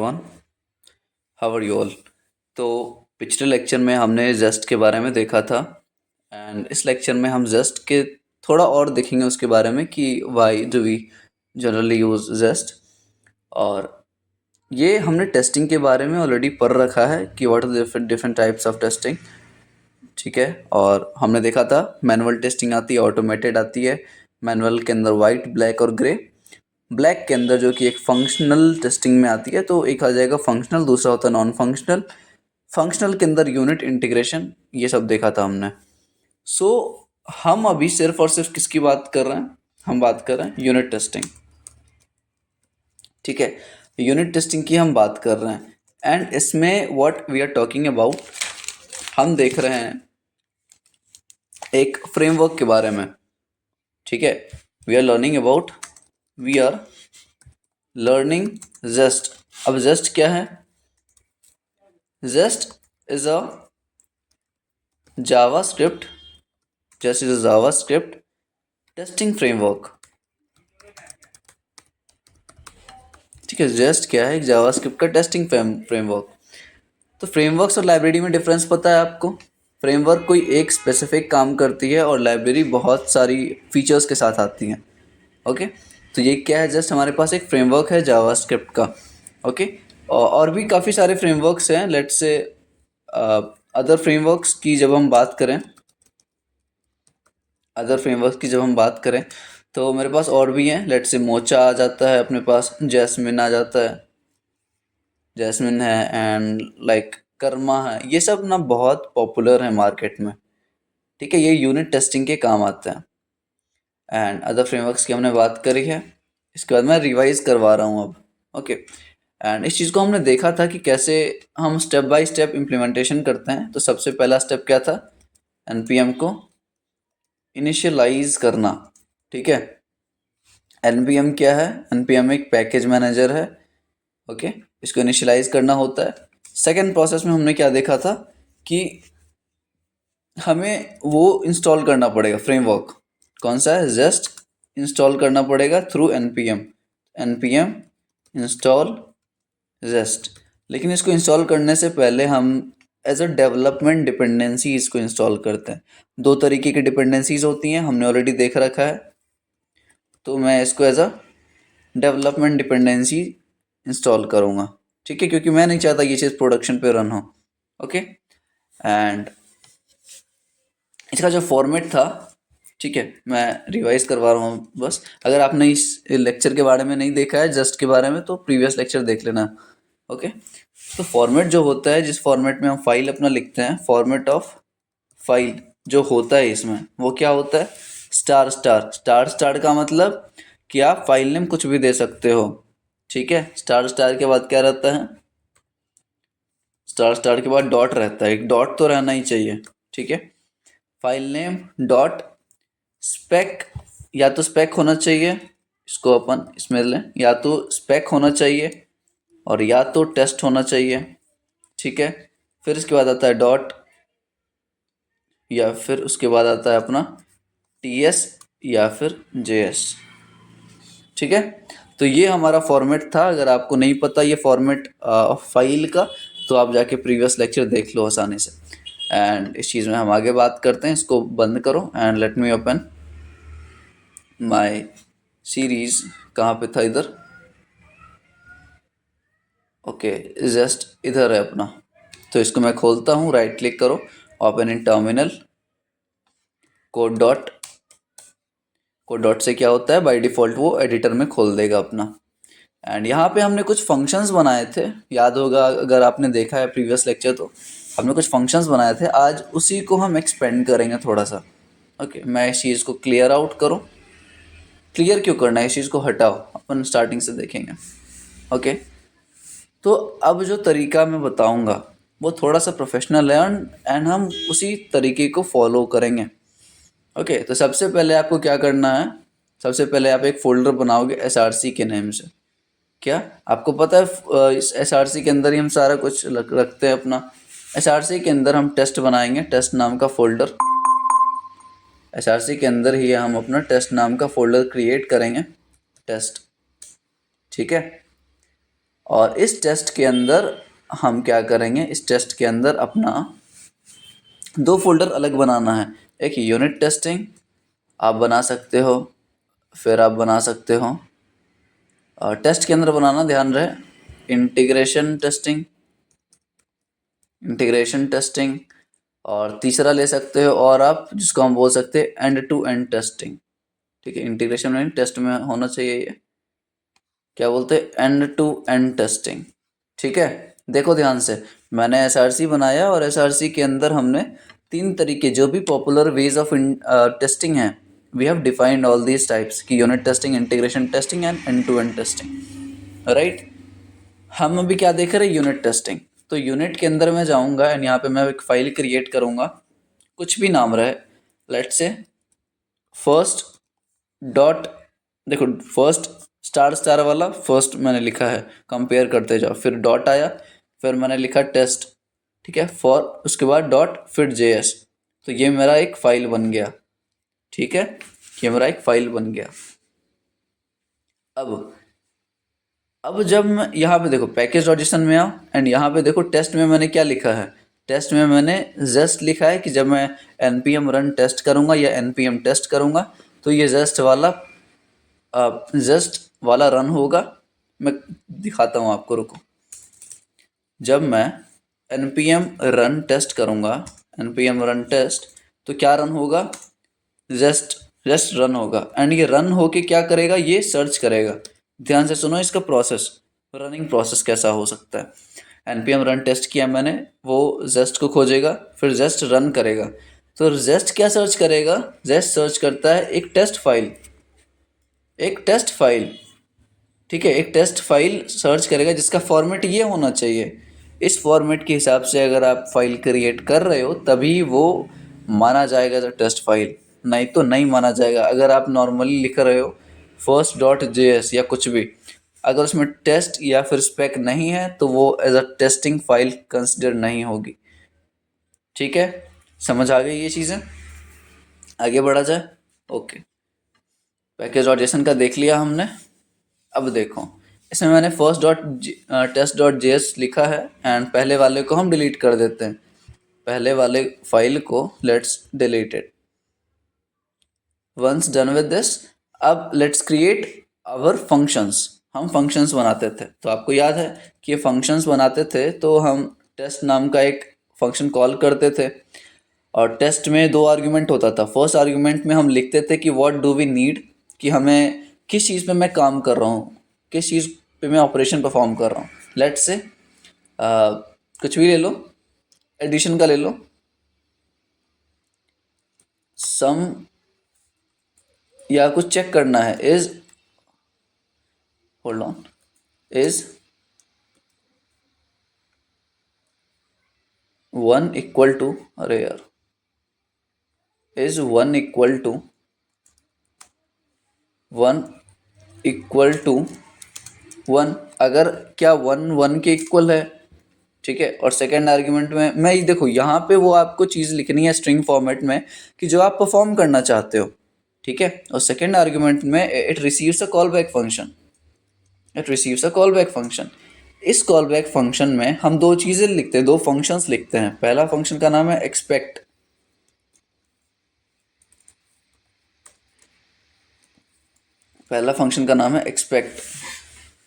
Everyone, how are you all. तो पिछले lecture में हमने जेस्ट के बारे में देखा था एंड इस लेक्चर में हम जेस्ट के थोड़ा और देखेंगे उसके बारे में कि why do we generally use Jest. और ये हमने टेस्टिंग के बारे में ऑलरेडी पढ़ रखा है कि what are different different types of testing. ठीक है, और हमने देखा था मैनुअल टेस्टिंग आती है, ऑटोमेटेड आती है। मैनुअल के अंदर वाइट, ब्लैक और ग्रे। ब्लैक के अंदर जो कि एक फंक्शनल टेस्टिंग में आती है, तो एक आ जाएगा फंक्शनल, दूसरा होता है नॉन फंक्शनल। फंक्शनल के अंदर यूनिट इंटीग्रेशन, ये सब देखा था हमने। सो हम अभी सिर्फ और सिर्फ किसकी बात कर रहे हैं? हम बात कर रहे हैं यूनिट टेस्टिंग। ठीक है, यूनिट टेस्टिंग की हम बात कर रहे हैं एंड इसमें what we are talking about, हम देख रहे हैं एक फ्रेमवर्क के बारे में। ठीक है, we are learning about we are learning Jest. अब जेस्ट क्या है? Jest is a JavaScript, Jest is a JavaScript testing framework. ठीक है, जेस्ट क्या है? एक जावास्क्रिप्ट का टेस्टिंग फ्रेमवर्क। तो फ्रेमवर्क्स और लाइब्रेरी में डिफरेंस पता है आपको? फ्रेमवर्क कोई एक स्पेसिफिक काम करती है और लाइब्रेरी बहुत सारी फीचर्स के साथ आती हैं। ओके, तो ये क्या है? जस्ट हमारे पास एक फ्रेमवर्क है जावास्क्रिप्ट का। ओके, और भी काफ़ी सारे फ्रेमवर्क्स हैं। लेट्स से अदर फ्रेमवर्क्स की जब हम बात करें, तो मेरे पास और भी हैं। लेट्स से मोचा आ जाता है अपने पास, जैस्मिन आ जाता है, जैस्मिन है एंड लाइक कर्मा है। ये सब ना बहुत पॉपुलर है मार्केट में। ठीक है, ये यूनिट टेस्टिंग के काम आते हैं। एंड अदर फ्रेमवर्क्स की हमने बात करी है। इसके बाद मैं रिवाइज करवा रहा हूँ अब। ओके, एंड इस चीज़ को हमने देखा था कि कैसे हम स्टेप बाय स्टेप इम्प्लीमेंटेशन करते हैं। तो सबसे पहला स्टेप क्या था? एनपीएम को इनिशियलाइज करना। ठीक है, एनपीएम क्या है? एनपीएम एक पैकेज मैनेजर है। ओके, इसको इनिशियलाइज करना होता है। सेकेंड प्रोसेस में हमने क्या देखा था कि हमें वो इंस्टॉल करना पड़ेगा फ्रेमवर्क। कौन सा है? जस्ट इंस्टॉल करना पड़ेगा through NPM. NPM install Jest. लेकिन इसको इंस्टॉल करने से पहले हम एज अ डेवलपमेंट डिपेंडेंसी इसको इंस्टॉल करते हैं। दो तरीके की डिपेंडेंसीज होती हैं, हमने ऑलरेडी देख रखा है। तो मैं इसको as a development dependency install करूँगा। ठीक है, क्योंकि मैं नहीं चाहता ये चीज़ प्रोडक्शन पे रन हो। ओके, एंड इसका जो फॉर्मेट था, ठीक है, मैं रिवाइज करवा रहा हूँ बस। अगर आपने इस लेक्चर के बारे में नहीं देखा है, जस्ट के बारे में, तो प्रीवियस लेक्चर देख लेना। ओके, तो फॉर्मेट जो होता है, जिस फॉर्मेट में हम फाइल अपना लिखते हैं, फॉर्मेट ऑफ फाइल जो होता है इसमें, वो क्या होता है? Star star. स्टार स्टार का मतलब कि आप फाइल नेम कुछ भी दे सकते हो। ठीक है, स्टार स्टार के बाद क्या रहता है? स्टार स्टार के बाद डॉट रहता है। एक डॉट तो रहना ही चाहिए। ठीक है, फाइल नेम डॉट स्पेक, या तो स्पेक होना चाहिए, इसको अपन इसमें लें, या तो स्पेक होना चाहिए और या तो टेस्ट होना चाहिए। ठीक है, फिर इसके बाद आता है डॉट, या फिर उसके बाद आता है अपना टीएस या फिर जेएस। ठीक है, तो ये हमारा फॉर्मेट था। अगर आपको नहीं पता ये फॉर्मेट फाइल का, तो आप जाके प्रीवियस लेक्चर देख लो आसानी से। एंड इस चीज़ में हम आगे बात करते हैं। इसको बंद करो and let me open my series. कहाँ पे था? इधर। ओके, जस्ट इधर है अपना। तो इसको मैं खोलता हूँ, राइट क्लिक करो, open in terminal. Code dot से क्या होता है? बाय डिफ़ॉल्ट वो एडिटर में खोल देगा अपना। एंड यहाँ पे हमने कुछ फंक्शंस बनाए थे, याद होगा अगर आपने देखा है प्रीवियस लेक्चर, तो हमने कुछ फंक्शंस बनाए थे। आज उसी को हम एक्सपेंड करेंगे थोड़ा सा। ओके, मैं इस चीज़ को क्लियर आउट करूँ। क्लियर क्यों करना है? इस चीज़ को हटाओ, अपन स्टार्टिंग से देखेंगे। ओके, तो अब जो तरीका मैं बताऊंगा वो थोड़ा सा प्रोफेशनल है एंड हम उसी तरीके को फॉलो करेंगे। ओके, तो सबसे पहले आपको क्या करना है? सबसे पहले आप एक फ़ोल्डर बनाओगे एसआरसी के नेम से। क्या आपको पता है इस एसआरसी के अंदर ही हम सारा कुछ रखते हैं अपना। एसआरसी के अंदर हम टेस्ट बनाएंगे, टेस्ट नाम का फ़ोल्डर। एसआरसी के अंदर ही हम अपना टेस्ट नाम का फ़ोल्डर क्रिएट करेंगे, टेस्ट। ठीक है, और इस टेस्ट के अंदर हम क्या करेंगे, इस टेस्ट के अंदर अपना 2 फोल्डर अलग बनाना है। एक यूनिट टेस्टिंग आप बना सकते हो, फिर आप बना सकते हो टेस्ट के अंदर बनाना ध्यान रहे इंटीग्रेशन टेस्टिंग, और तीसरा ले सकते हो और आप जिसको हम बोल सकते हैं एंड टू एंड टेस्टिंग। ठीक है, इंटीग्रेशन में टेस्ट में होना चाहिए ये, क्या बोलते हैं, एंड टू एंड टेस्टिंग। ठीक है, देखो ध्यान से, मैंने एसआरसी बनाया और एसआरसी के अंदर हमने 3 तरीके जो भी पॉपुलर वेज ऑफ टेस्टिंग हैं, we have defined all these types की unit testing, integration testing and end to end testing. Right, हम अभी क्या देख रहे हैं, यूनिट टेस्टिंग। तो यूनिट के अंदर मैं जाऊंगा एंड यहाँ पे मैं एक फाइल क्रिएट करूंगा, कुछ भी नाम रहे, लेट्स से फर्स्ट डॉट, देखो फर्स्ट स्टार स्टार वाला फर्स्ट मैंने लिखा है, कंपेयर करते जाओ, फिर डॉट आया, फिर मैंने लिखा टेस्ट, ठीक है, फॉर, उसके बाद डॉट, फिर JS। तो ये मेरा एक फाइल बन गया। ठीक है, ये मेरा एक फाइल बन गया। अब जब मैं यहाँ पे देखो पैकेज डॉट जेसन में आओ एंड यहाँ पे देखो टेस्ट में मैंने क्या लिखा है, टेस्ट में मैंने जस्ट लिखा है कि जब मैं npm रन टेस्ट करूँगा या npm टेस्ट करूँगा तो ये जस्ट वाला रन होगा। मैं दिखाता हूँ आपको, रुको। जब मैं npm रन टेस्ट करूँगा, npm रन टेस्ट, तो क्या रन होगा, जस्ट रन होगा एंड ये रन होके क्या करेगा, ये सर्च करेगा। ध्यान से सुनो इसका प्रोसेस, रनिंग प्रोसेस कैसा हो सकता है। npm रन टेस्ट किया मैंने, वो जस्ट को खोजेगा, फिर जस्ट रन करेगा। तो जस्ट क्या सर्च करेगा, जस्ट सर्च करता है एक टेस्ट फाइल, ठीक है, एक टेस्ट फाइल सर्च करेगा जिसका फॉर्मेट ये होना चाहिए। इस फॉर्मेट के हिसाब से अगर आप फाइल क्रिएट कर रहे हो तभी वो माना जाएगा जो टेस्ट फाइल, नहीं तो नहीं माना जाएगा। अगर आप नॉर्मली लिख रहे हो फर्स्ट डॉट JS या कुछ भी, अगर उसमें टेस्ट या फिर स्पेक नहीं है तो वो as a testing file consider नहीं होगी। ठीक है, समझ आ गई ये चीज़ें, आगे बढ़ा जाए। ओके, पैकेज डॉट जेसन का देख लिया हमने। अब देखो इसमें मैंने first dot test dot JS लिखा है एंड पहले वाले को हम डिलीट कर देते हैं, पहले वाले फाइल को let's delete it. Once done with this, अब लेट्स क्रिएट आवर फंक्शंस। हम फंक्शंस बनाते थे, तो आपको याद है कि ये फंक्शंस बनाते थे तो हम टेस्ट नाम का एक फंक्शन कॉल करते थे और टेस्ट में 2 आर्ग्यूमेंट होता था। फर्स्ट आर्ग्यूमेंट में हम लिखते थे कि व्हाट डू वी नीड, कि हमें किस चीज़ पे मैं काम कर रहा हूँ, किस चीज़ पे मैं ऑपरेशन परफॉर्म कर रहा हूँ। लेट्स से कुछ भी ले लो, एडिशन का ले लो, सम या कुछ चेक करना है, is, hold on, is 1 equal to, अरे यार, इज 1 इक्वल टू 1, अगर क्या 1 के इक्वल है, ठीक है। और सेकेंड आर्ग्यूमेंट में मैं देखो यहाँ पे वो आपको चीज़ लिखनी है स्ट्रिंग फॉर्मेट में कि जो आप परफॉर्म करना चाहते हो, ठीक है। और सेकेंड आर्ग्यूमेंट में it receives a call back function, इस कॉल बैक फंक्शन में हम 2 चीज़ें लिखते हैं, 2 फंक्शंस लिखते हैं। पहला फंक्शन का नाम है एक्सपेक्ट,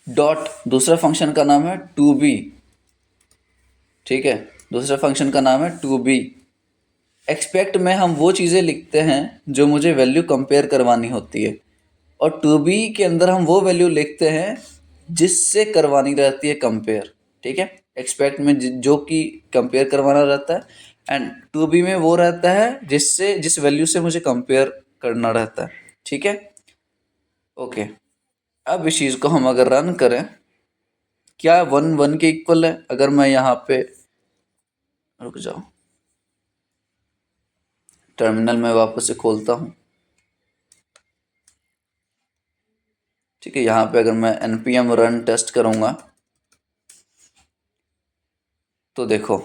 डॉट, दूसरा फंक्शन का नाम है टू बी, ठीक है, दूसरा फंक्शन का नाम है टू बी। एक्सपेक्ट में हम वो चीज़ें लिखते हैं जो मुझे वैल्यू कंपेयर करवानी होती है, और टू बी के अंदर हम वो वैल्यू लिखते हैं जिससे करवानी रहती है कंपेयर, ठीक है। एक्सपेक्ट में जो कि कंपेयर करवाना रहता है एंड टू बी में वो रहता है जिस वैल्यू से मुझे कंपेयर करना रहता है, ठीक है। ओके, अब इस चीज़ को हम अगर रन करें, क्या 1 के इक्वल है। अगर मैं यहाँ पे, रुक जाओ, टर्मिनल में वापस से खोलता हूँ, ठीक है। यहाँ पे अगर मैं npm रन टेस्ट करूँगा तो देखो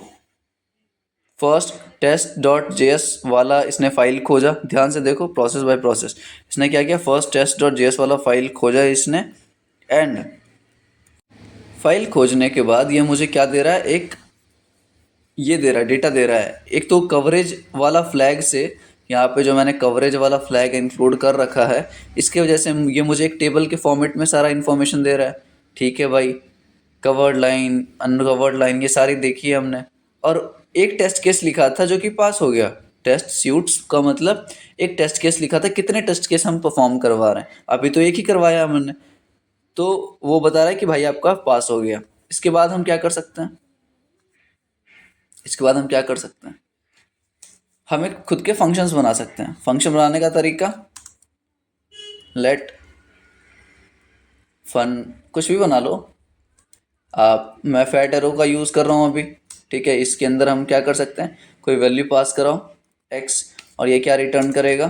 फर्स्ट टेस्ट डॉट JS वाला इसने फाइल खोजा, ध्यान से देखो प्रोसेस बाय प्रोसेस। इसने क्या किया, फर्स्ट टेस्ट डॉट JS वाला फाइल खोजा इसने एंड फाइल खोजने के बाद ये मुझे क्या दे रहा है, एक ये दे रहा है, डेटा दे रहा है। एक तो कवरेज वाला फ्लैग से, यहाँ पे जो मैंने कवरेज वाला फ्लैग इंक्लूड कर रखा है, इसके वजह से ये मुझे एक टेबल के फॉर्मेट में सारा इन्फॉर्मेशन दे रहा है। ठीक है भाई, कवर्ड लाइन, अनकवर्ड लाइन, ये सारी देखी है हमने। और एक टेस्ट केस लिखा था जो कि पास हो गया। टेस्ट सूट्स का मतलब एक टेस्ट केस लिखा था, कितने टेस्ट केस हम परफॉर्म करवा रहे हैं, अभी तो एक ही करवाया हमने, तो वो बता रहा है कि भाई आपका पास हो गया। इसके बाद हम क्या कर सकते हैं, इसके बाद हम क्या कर सकते हैं, हम एक खुद के फंक्शंस बना सकते हैं। फंक्शन बनाने का तरीका, लेट फन, कुछ भी बना लो आप। मैं फैट एरो का यूज़ कर रहा हूँ अभी। ठीक है, इसके अंदर हम क्या कर सकते हैं, कोई वैल्यू पास कराओ एक्स, और ये क्या रिटर्न करेगा,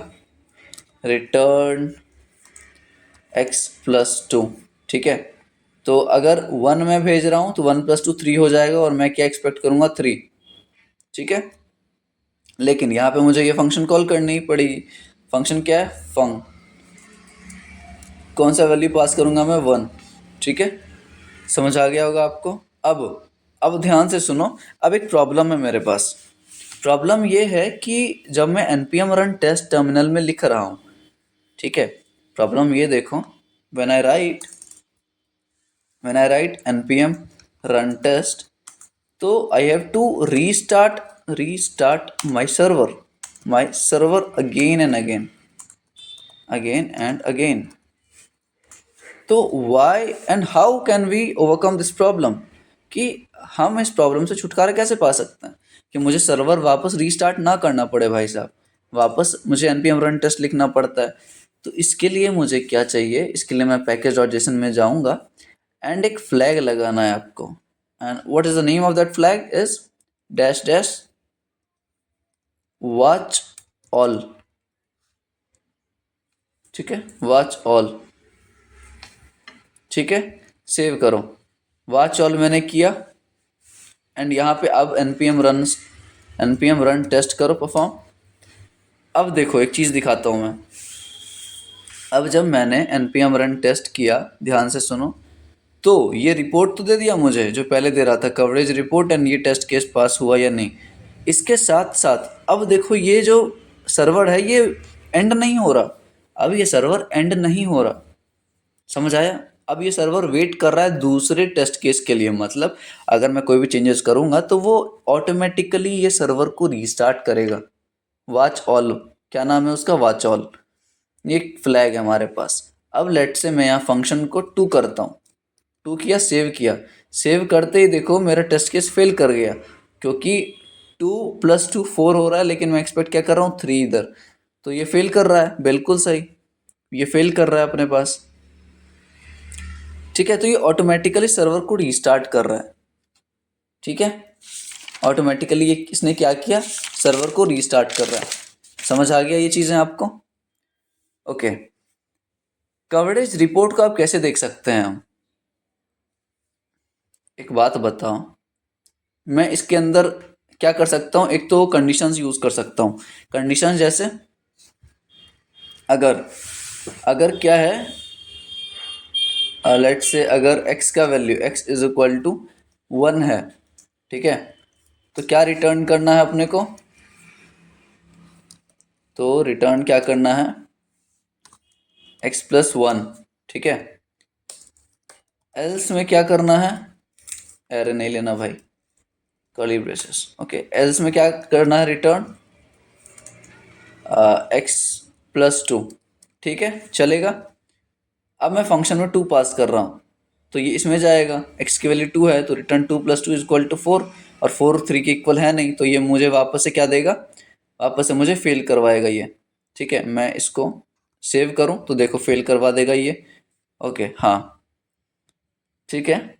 रिटर्न एक्स प्लस टू। ठीक है, तो अगर वन में भेज रहा हूँ तो वन प्लस टू थ्री हो जाएगा, और मैं क्या एक्सपेक्ट करूँगा, थ्री। ठीक है, लेकिन यहाँ पे मुझे ये फंक्शन कॉल करनी ही पड़ेगी। फंक्शन क्या है, फंक, कौन सा वैल्यू पास करूँगा मैं, वन। ठीक है, समझ आ गया होगा आपको। अब ध्यान से सुनो। अब एक प्रॉब्लम है मेरे पास। प्रॉब्लम ये है कि जब मैं npm रन टेस्ट टर्मिनल में लिख रहा हूँ, ठीक है, प्रॉब्लम ये देखो, when I write npm run test, तो I have to restart my server again and again. तो why and how can we overcome this problem, कि हम इस प्रॉब्लम से छुटकारा कैसे पा सकते हैं कि मुझे सर्वर वापस रीस्टार्ट ना करना पड़े भाई साहब, वापस मुझे npm रन टेस्ट लिखना पड़ता है। तो इसके लिए मुझे क्या चाहिए, इसके लिए मैं पैकेज डॉट जेसन में जाऊंगा एंड एक फ्लैग लगाना है आपको। And what is the name of that flag is dash dash watch all. ठीक है, वॉच ऑल। ठीक है, सेव करो, वॉच ऑल मैंने किया। एंड यहाँ पे अब npm रन टेस्ट करो परफॉर्म। अब देखो एक चीज़ दिखाता हूँ मैं। अब जब मैंने npm रन टेस्ट किया, ध्यान से सुनो, तो ये रिपोर्ट तो दे दिया मुझे जो पहले दे रहा था, कवरेज रिपोर्ट, एंड ये टेस्ट केस पास हुआ या नहीं। इसके साथ साथ अब देखो ये जो सर्वर है ये एंड नहीं हो रहा। अब ये सर्वर एंड नहीं हो रहा, समझ आया। अब ये सर्वर वेट कर रहा है दूसरे टेस्ट केस के लिए, मतलब अगर मैं कोई भी चेंजेस करूंगा तो वो ऑटोमेटिकली ये सर्वर को रीस्टार्ट करेगा। वॉच ऑल, क्या नाम है उसका, वॉच ऑल। ये एक फ्लैग है हमारे पास। अब लेट से मैं यहाँ फंक्शन को टू करता हूँ, टू किया, सेव किया। सेव करते ही देखो मेरा टेस्ट केस फेल कर गया, क्योंकि टू प्लस टू फोर हो रहा है, लेकिन मैं एक्सपेक्ट क्या कर रहा हूँ, थ्री इधर। तो ये फेल कर रहा है, बिल्कुल सही, ये फेल कर रहा है अपने पास। ठीक है, तो ये ऑटोमेटिकली सर्वर को रीस्टार्ट कर रहा है। ठीक है, ऑटोमेटिकली ये इसने क्या किया, सर्वर को रीस्टार्ट कर रहा है। समझ आ गया ये चीज़ें आपको। ओके, कवरेज रिपोर्ट को आप कैसे देख सकते हैं हम, एक बात बताओ। मैं इसके अंदर क्या कर सकता हूँ, एक तो कंडीशंस यूज़ कर सकता हूँ। कंडीशंस जैसे अगर अगर क्या है, लेट से अगर x का value x is equal to one है, ठीक है, तो क्या रिटर्न करना है अपने को, तो रिटर्न क्या करना है, x प्लस वन। ठीक है, एल्स में क्या करना है, एरे नहीं लेना भाई, कर्ली ब्रेसेस। ओके, एल्स में क्या करना है, रिटर्न x प्लस टू। ठीक है, चलेगा। अब मैं फंक्शन में टू पास कर रहा हूँ, तो ये इसमें जाएगा, x की वैल्यू टू है तो return two plus two is equal to four, और फोर थ्री के इक्वल है नहीं, तो ये मुझे वापस से क्या देगा, वापस से मुझे फेल करवाएगा ये। ठीक है, मैं इसको सेव करूँ तो देखो फेल करवा देगा ये। ओके, हाँ, ठीक है,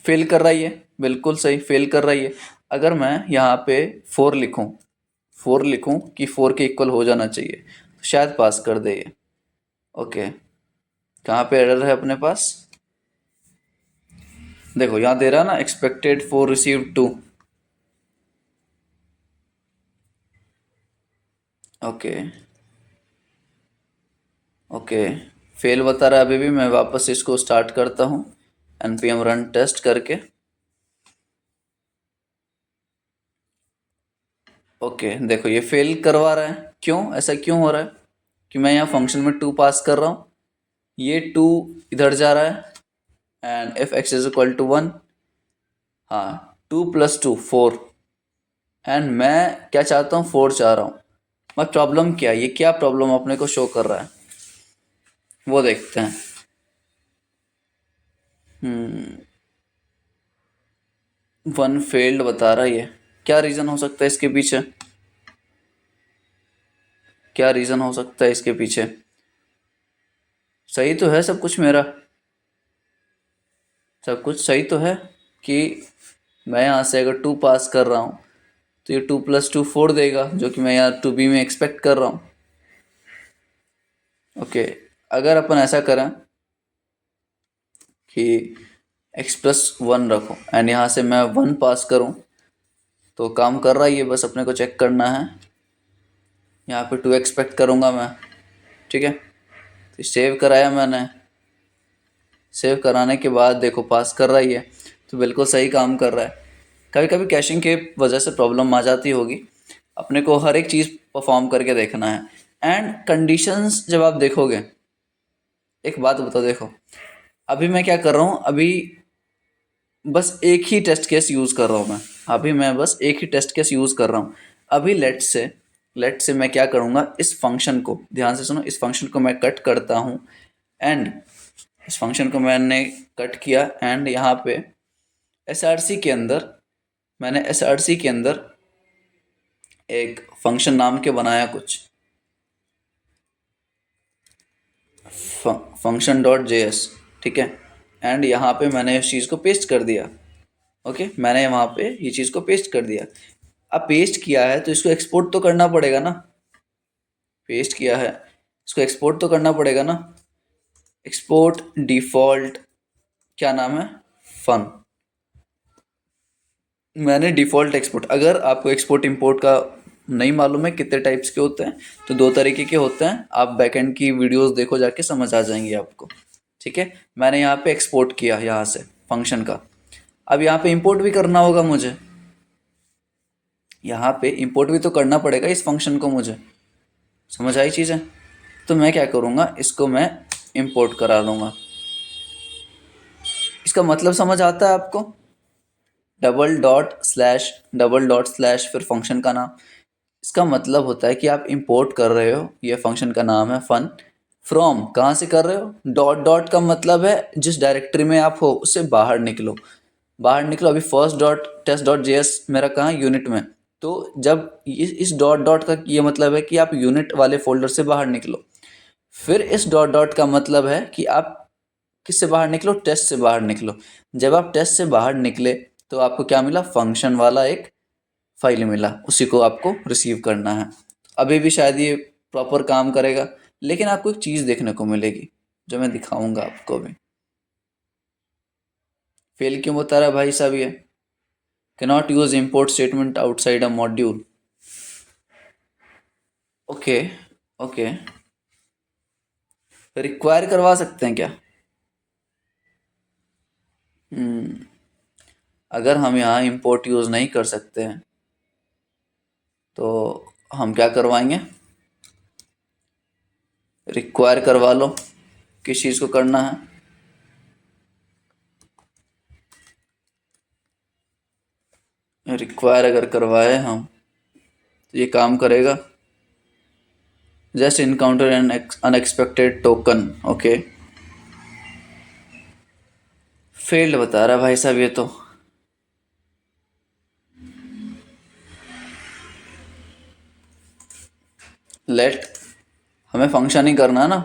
फेल कर रहा है ये, बिल्कुल सही फेल कर रहा है ये। अगर मैं यहाँ पे फोर लिखूँ कि फोर के इक्वल हो जाना चाहिए, तो शायद पास कर दे ये। ओके, कहाँ पे एरर है अपने पास, देखो यहाँ दे रहा है ना, expected four receive two. Okay okay, fail बता रहा है अभी भी। मैं वापस इसको स्टार्ट करता हूँ npm रन टेस्ट करके ओके देखो ये फेल करवा रहा है। क्यों ऐसा क्यों हो रहा है कि मैं यहाँ फंक्शन में 2 पास कर रहा हूँ, ये 2 इधर जा रहा है and if x is equal to 1, हाँ 2 + 2 4 एंड मैं क्या चाहता हूँ 4 चाह रहा हूँ। मैं प्रॉब्लम क्या है, ये क्या प्रॉब्लम अपने को शो कर रहा है वो देखते हैं। वन फेल्ड बता रहा है ये, क्या रीज़न हो सकता है इसके पीछे, क्या रीज़न हो सकता है इसके पीछे। सही तो है सब कुछ मेरा, सब कुछ सही तो है कि मैं यहाँ से अगर 2 पास कर रहा हूँ तो ये 2 + 2 4 देगा, जो कि मैं यहाँ 2b में एक्सपेक्ट कर रहा हूँ। ओके अगर अपन ऐसा करें कि x+1 रखो एंड यहाँ से मैं 1 पास करूँ तो काम कर रहा है ये, बस अपने को चेक करना है। यहाँ पे 2 एक्सपेक्ट करूँगा मैं, ठीक है। तो सेव कराया मैंने, सेव कराने के बाद देखो पास कर रहा ही है, तो बिल्कुल सही काम कर रहा है। कभी कभी कैशिंग के वजह से प्रॉब्लम आ जाती होगी, अपने को हर एक चीज़ परफॉर्म करके देखना है। एंड कंडीशंस जब आप देखोगे, एक बात बताओ देखो, अभी मैं क्या कर रहा हूँ, अभी बस एक ही टेस्ट केस यूज़ कर रहा हूँ मैं, अभी मैं बस एक ही टेस्ट केस यूज़ कर रहा हूँ। अभी लेट से मैं क्या करूँगा, इस फंक्शन को ध्यान से सुनो, इस फंक्शन को मैं कट करता हूँ एंड इस फंक्शन को मैंने कट किया एंड यहाँ पे एसआरसी के अंदर, मैंने एसआरसी के अंदर एक फंक्शन नाम के बनाया कुछ, फंक्शन डॉट जेएस, ठीक है। एंड यहाँ पे मैंने इस चीज़ को पेस्ट कर दिया। ओके मैंने वहाँ पे ये चीज़ को पेस्ट कर दिया। अब पेस्ट किया है तो इसको एक्सपोर्ट तो करना पड़ेगा ना, पेस्ट किया है इसको एक्सपोर्ट तो करना पड़ेगा ना। एक्सपोर्ट डिफ़ॉल्ट, क्या नाम है, फन। मैंने डिफ़ॉल्ट एक्सपोर्ट, अगर आपको एक्सपोर्ट इंपोर्ट का नहीं मालूम है कितने टाइप्स के होते हैं, तो 2 तरीके के होते हैं, आप बैकएंड की वीडियोस देखो जाके समझ आ जाएंगे आपको, ठीक है। मैंने यहाँ पे एक्सपोर्ट किया यहाँ से फंक्शन का, अब यहाँ पे इंपोर्ट भी करना होगा मुझे, यहाँ पे इंपोर्ट भी तो करना पड़ेगा इस फंक्शन को मुझे, समझ आई चीज़ें। तो मैं क्या करूँगा, इसको मैं इंपोर्ट करा लूँगा। इसका मतलब समझ आता है आपको, डबल डॉट स्लैश फिर फंक्शन का नाम, इसका मतलब होता है कि आप इंपोर्ट कर रहे हो, ये फंक्शन का नाम है फन, फ्रॉम कहाँ से कर रहे हो, डॉट डॉट का मतलब है जिस डायरेक्टरी में आप हो उससे बाहर निकलो, बाहर निकलो। अभी first dot test dot JS मेरा कहाँ, यूनिट में, तो जब इस डॉट डॉट का ये मतलब है कि आप यूनिट वाले फोल्डर से बाहर निकलो। फिर इस डॉट डॉट का मतलब है कि आप किससे बाहर निकलो, टेस्ट से बाहर निकलो। जब आप टेस्ट से बाहर निकले तो आपको क्या मिला, फंक्शन वाला एक फाइल मिला, उसी को आपको रिसीव करना है। अभी भी शायद ये प्रॉपर काम करेगा, लेकिन आपको एक चीज़ देखने को मिलेगी जो मैं दिखाऊंगा आपको अभी। फेल क्यों बता रहा है भाई साहब ये, cannot use import statement outside अ मॉड्यूल। ओके ओके, रिक्वायर करवा सकते हैं क्या, अगर हम यहाँ इंपोर्ट यूज़ नहीं कर सकते हैं तो हम क्या करवाएंगे, रिक्वायर करवा लो। किस चीज़ को करना है, रिक्वायर अगर करवाए हम तो ये काम करेगा। Just encounter N unexpected token, okay failed बता रहा है भाई साहब ये तो। लेट, हमें फंक्शन ही करना है ना,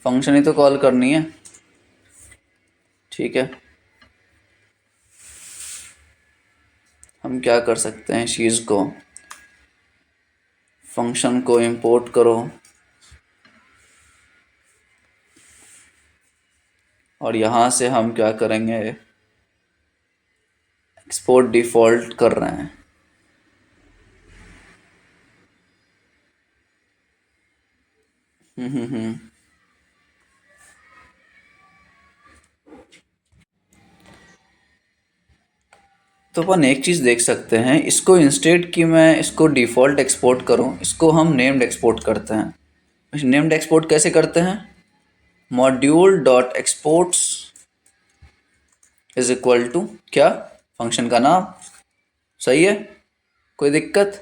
फंक्शन ही तो कॉल करनी है, ठीक है। हम क्या कर सकते हैं, इस चीज़ को, फंक्शन को इंपोर्ट करो और यहाँ से हम क्या करेंगे, एक्सपोर्ट डिफ़ॉल्ट कर रहे हैं। हम्म। तो अपन एक चीज़ देख सकते हैं, इसको इंस्टेड कि मैं इसको डिफ़ॉल्ट एक्सपोर्ट करूं, इसको हम नेम्ड एक्सपोर्ट करते हैं। नेम्ड एक्सपोर्ट कैसे करते हैं? Module dot exports is equal to क्या? फंक्शन का नाम। सही है, कोई दिक्कत?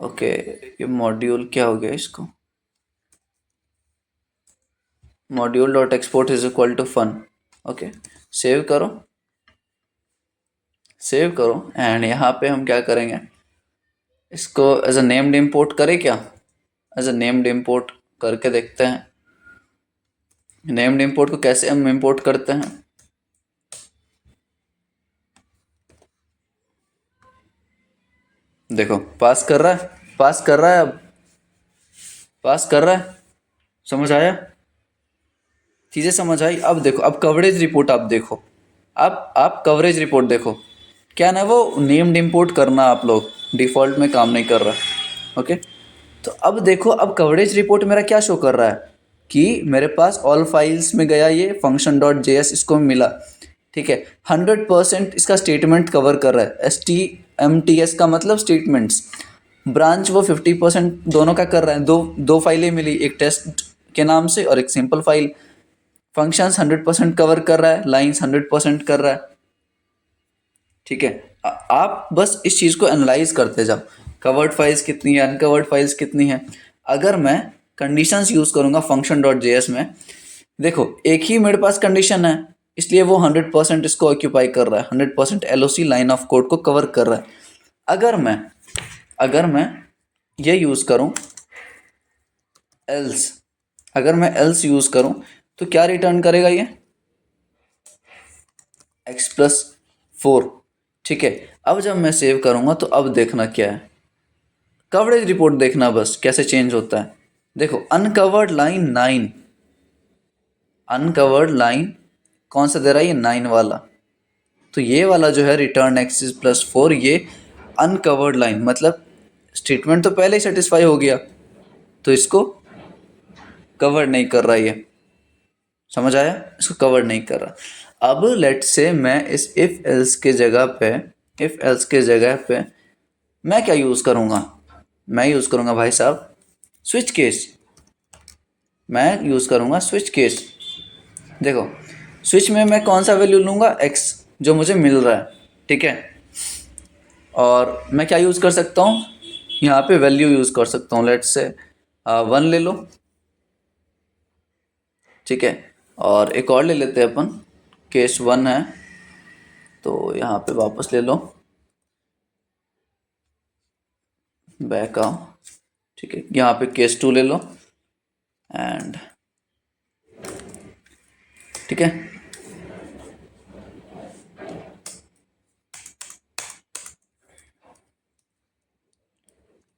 ओके, ये मॉड्यूल क्या हो गया इसको? Module dot export is equal to fun. Okay, save करो, सेव करो। एंड यहाँ पे हम क्या करेंगे, इसको एज अ नेम्ड इम्पोर्ट करें क्या? एज अ नेम्ड इम्पोर्ट करके देखते हैं। नेम्ड इम्पोर्ट को कैसे हम इम्पोर्ट करते हैं? देखो, पास कर रहा है, पास कर रहा है, अब पास कर रहा है। समझ आया? चीज़ें समझ आई? अब देखो, अब कवरेज रिपोर्ट आप देखो, अब आप कवरेज रिपोर्ट देखो। क्या ना, वो नेम्ड इम्पोर्ट करना आप लोग, डिफ़ॉल्ट में काम नहीं कर रहा। ओके, तो अब देखो, अब कवरेज रिपोर्ट मेरा क्या शो कर रहा है कि मेरे पास ऑल फाइल्स में गया ये फंक्शन डॉट जेएस, इसको मिला। ठीक है, 100% इसका स्टेटमेंट कवर कर रहा है। STMTS का मतलब स्टेटमेंट्स। ब्रांच वो 50% दोनों का कर रहा है। दो दो फाइलें मिली, एक टेस्ट के नाम से और एक सिंपल फाइल। फंक्शंस 100% कवर कर रहा है, लाइंस 100% कर रहा है। ठीक है, आप बस इस चीज़ को एनालाइज करते जाओ, कवर्ड फाइल्स कितनी है, अनकवर्ड फाइल्स कितनी है। अगर मैं कंडीशंस यूज़ करूँगा फंक्शन डॉट जेएस में, देखो एक ही मेरे पास कंडीशन है, इसलिए वो 100% इसको ऑक्यूपाई कर रहा है, 100% LOC लाइन ऑफ कोड को कवर कर रहा है। अगर मैं ये यूज़ करूँ एल्स, अगर मैं एल्स यूज़ करूँ तो क्या रिटर्न करेगा ये? x+4। ठीक है, अब जब मैं सेव करूँगा तो अब देखना क्या है, कवरेज रिपोर्ट देखना बस कैसे चेंज होता है। देखो, अनकवर्ड लाइन 9, अनकवर्ड लाइन कौन सा दे रहा है? ये 9 वाला। तो ये वाला जो है रिटर्न x+4, ये अनकवर्ड लाइन मतलब स्टेटमेंट तो पहले ही सेटिस्फाई हो गया, तो इसको कवर नहीं कर रहा ये। समझ आया? इसको कवर नहीं कर रहा। अब लेट से मैं इस इफ एल्स के जगह पे, इफ एल्स के जगह पे मैं क्या यूज़ करूँगा? मैं यूज़ करूँगा भाई साहब स्विच केस। मैं यूज़ करूँगा स्विच केस। देखो, स्विच में मैं कौन सा वैल्यू लूँगा? x, जो मुझे मिल रहा है। ठीक है, और मैं क्या यूज़ कर सकता हूँ यहाँ पे? वैल्यू यूज़ कर सकता हूँ। लेट्स से 1 ले लो। ठीक है, और एक और ले लेते हैं अपन, केस 1 है तो यहाँ पे वापस ले लो, बैक आओ। ठीक है, यहाँ पे केस 2 ले लो एंड ठीक है,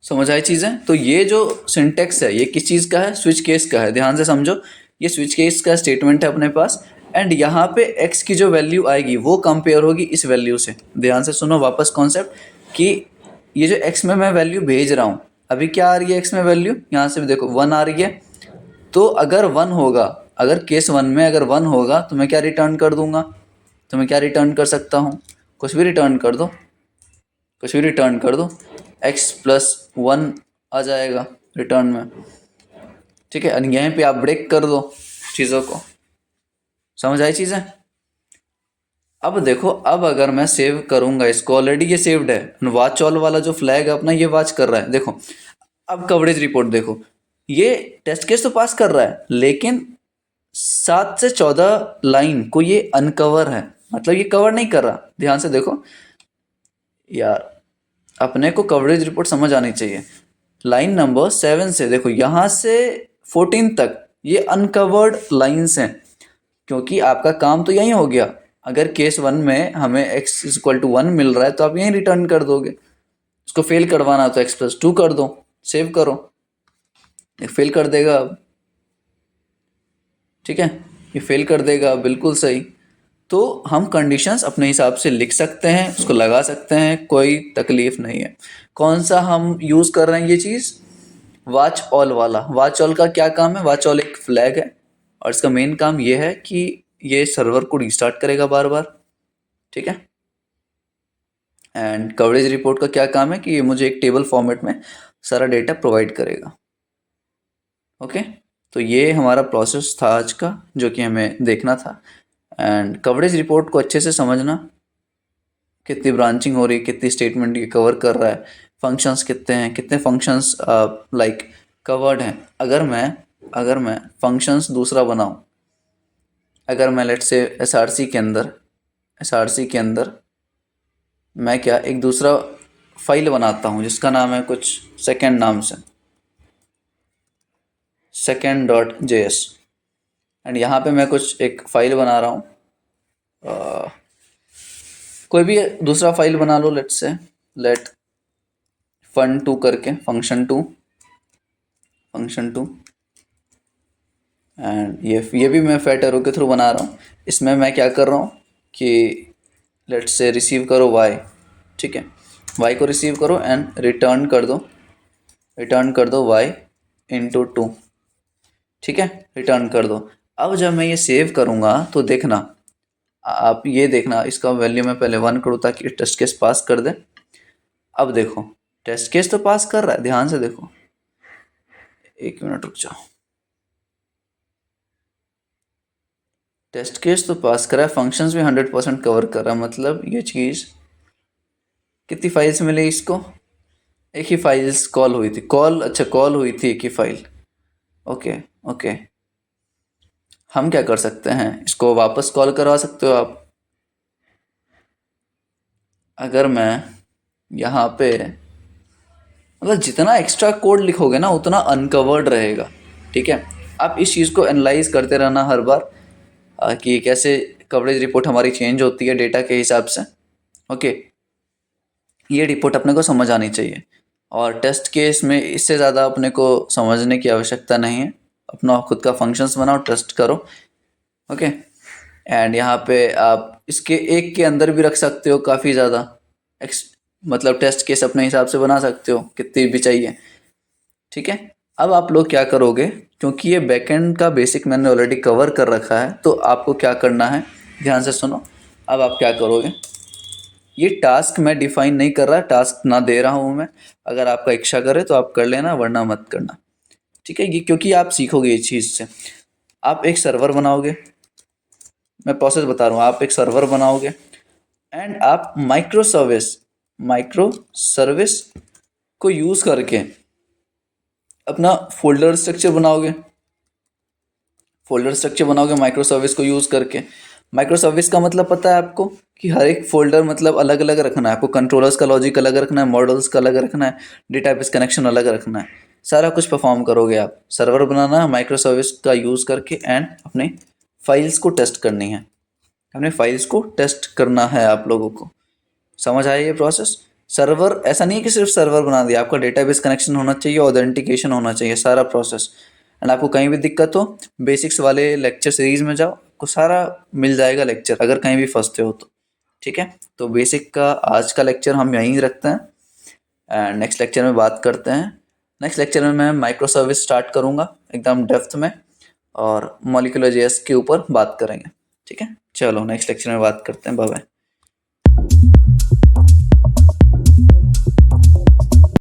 समझ आई चीज़ें? तो ये जो सिंटेक्स है ये किस चीज़ का है? स्विच केस का है। ध्यान से समझो, ये स्विच केस का स्टेटमेंट है अपने पास, एंड यहाँ पे x की जो वैल्यू आएगी वो कंपेयर होगी इस वैल्यू से। ध्यान से सुनो वापस कॉन्सेप्ट कि ये जो x में मैं वैल्यू भेज रहा हूँ, अभी क्या आ रही है x में वैल्यू? यहाँ से भी देखो 1 आ रही है। तो अगर 1 होगा, अगर केस 1 में अगर 1 होगा तो मैं क्या रिटर्न कर दूंगा? तो मैं क्या रिटर्न कर सकता हूँ? कुछ भी रिटर्न कर दो, कुछ भी रिटर्न कर दो, x+1 आ जाएगा रिटर्न में। ठीक है, और यहीं पे आप ब्रेक कर दो चीज़ों को। समझ आई चीज़ें? अब देखो, अब अगर मैं सेव करूंगा इसको, ऑलरेडी ये सेव्ड है, वॉच ऑल वाला जो फ्लैग है अपना ये वॉच कर रहा है। देखो, अब कवरेज रिपोर्ट देखो, ये टेस्ट केस तो पास कर रहा है, लेकिन 7 से 14 लाइन को ये अनकवर है, मतलब ये कवर नहीं कर रहा। ध्यान से देखो यार, अपने को कवरेज रिपोर्ट समझ आनी चाहिए। लाइन नंबर 7 से देखो, यहाँ से 14 तक ये अनकवर्ड लाइन्स हैं, क्योंकि आपका काम तो यही हो गया। अगर केस 1 में हमें x=1 मिल रहा है तो आप यहीं रिटर्न कर दोगे। उसको फेल करवाना तो x+2 कर दो, सेव करो, ये फेल कर देगा अब। ठीक है, ये फेल कर देगा, बिल्कुल सही। तो हम कंडीशंस अपने हिसाब से लिख सकते हैं, उसको लगा सकते हैं, कोई तकलीफ नहीं है। कौन सा हम यूज़ कर रहे हैं ये चीज़? वॉच ऑल वाला। वॉच ऑल का क्या काम है? वॉच ऑल एक फ्लैग है और इसका मेन काम ये है कि ये सर्वर को रिस्टार्ट करेगा बार बार। ठीक है, एंड कवरेज रिपोर्ट का क्या काम है कि ये मुझे एक टेबल फॉर्मेट में सारा डेटा प्रोवाइड करेगा। ओके, तो ये हमारा प्रोसेस था आज का जो कि हमें देखना था। एंड कवरेज रिपोर्ट को अच्छे से समझना, कितनी ब्रांचिंग हो रही है, कितनी स्टेटमेंट ये कवर कर रहा है, फंक्शंस कितने हैं, कितने फंक्शंस लाइक कवर्ड हैं। अगर मैं फंक्शंस दूसरा बनाऊं, अगर मैं लेट से एसआरसी के अंदर मैं क्या एक दूसरा फाइल बनाता हूँ जिसका नाम है कुछ सेकेंड नाम से second.js, एंड यहाँ पे मैं कुछ एक फाइल बना रहा हूँ, कोई भी दूसरा फाइल बना लो, लेट fun2 करके function2 एंड ये भी मैं फैट एरो के थ्रू बना रहा हूँ। इसमें मैं क्या कर रहा हूँ कि लेट से रिसीव करो y, ठीक है, y को रिसीव करो एंड रिटर्न कर दो y इंटू 2, ठीक है, रिटर्न कर दो। अब जब मैं ये सेव करूँगा तो देखना, आप ये देखना इसका वैल्यू मैं पहले 1 करूँ ताकि टेस्ट केस पास कर दे। अब देखो टेस्ट केस तो पास कर रहा है, ध्यान से देखो, 1 मिनट रुक जाओ, टेस्ट केस तो पास कर रहा है, फंक्शंस भी 100% कवर कर रहा है। मतलब ये चीज़ कितनी फाइल्स मिली इसको, एक ही फाइल्स कॉल हुई थी, कॉल हुई थी एक ही फाइल। ओके, हम क्या कर सकते हैं, इसको वापस कॉल करवा सकते हो आप। अगर मैं यहाँ पे मतलब जितना एक्स्ट्रा कोड लिखोगे ना उतना अनकवर्ड रहेगा, ठीक है। आप इस चीज़ को एनालाइज करते रहना हर बार कि कैसे कवरेज रिपोर्ट हमारी चेंज होती है डेटा के हिसाब से। ओके, ये रिपोर्ट अपने को समझ आनी चाहिए, और टेस्ट केस में इससे ज़्यादा अपने को समझने की आवश्यकता नहीं है। अपना खुद का फंक्शंस बनाओ, टेस्ट करो। ओके, एंड यहाँ पे आप इसके एक के अंदर भी रख सकते हो काफ़ी ज़्यादा मतलब टेस्ट केस अपने हिसाब से बना सकते हो कितनी भी चाहिए, ठीक है। अब आप लोग क्या करोगे, क्योंकि ये बैकएंड का बेसिक मैंने ऑलरेडी कवर कर रखा है, तो आपको क्या करना है, ध्यान से सुनो। अब आप क्या करोगे, ये टास्क मैं डिफाइन नहीं कर रहा, टास्क ना दे रहा हूँ मैं, अगर आपका इच्छा करे तो आप कर लेना वरना मत करना, ठीक है। ये क्योंकि आप सीखोगे इस चीज़ से। आप एक सर्वर बनाओगे, मैं प्रोसेस बता रहा हूँ, आप एक सर्वर बनाओगे एंड आप माइक्रो सर्विस को यूज़ करके अपना फोल्डर स्ट्रक्चर बनाओगे माइक्रो सर्विस को यूज़ करके। माइक्रो सर्विस का मतलब पता है आपको कि हर एक फोल्डर मतलब अलग अलग रखना है आपको, कंट्रोलर्स का लॉजिक अलग रखना है, मॉडल्स का अलग रखना है, डेटाबेस कनेक्शन अलग रखना है, सारा कुछ परफॉर्म करोगे आप। सर्वर बनाना है माइक्रो सर्विस का यूज़ करके एंड अपने फाइल्स को टेस्ट करनी है, अपने फाइल्स को टेस्ट करना है आप लोगों को। समझ आया ये प्रोसेस। सर्वर ऐसा नहीं है कि सिर्फ सर्वर बना दिया, आपका डेटाबेस कनेक्शन होना चाहिए, ऑथेंटिकेशन होना चाहिए, सारा प्रोसेस। एंड आपको कहीं भी दिक्कत हो बेसिक्स वाले लेक्चर सीरीज में जाओ, आपको सारा मिल जाएगा लेक्चर, अगर कहीं भी फंसते हो तो, ठीक है। तो बेसिक का आज का लेक्चर हम यहीं रखते हैं एंड नेक्स्ट लेक्चर में बात करते हैं। नेक्स्ट लेक्चर में मैं माइक्रो सर्विस स्टार्ट करूँगा एकदम डेप्थ में, और मॉलिक्यूलर जेएस के ऊपर बात करेंगे, ठीक है। चलो नेक्स्ट लेक्चर में बात करते हैं, बाय बाय।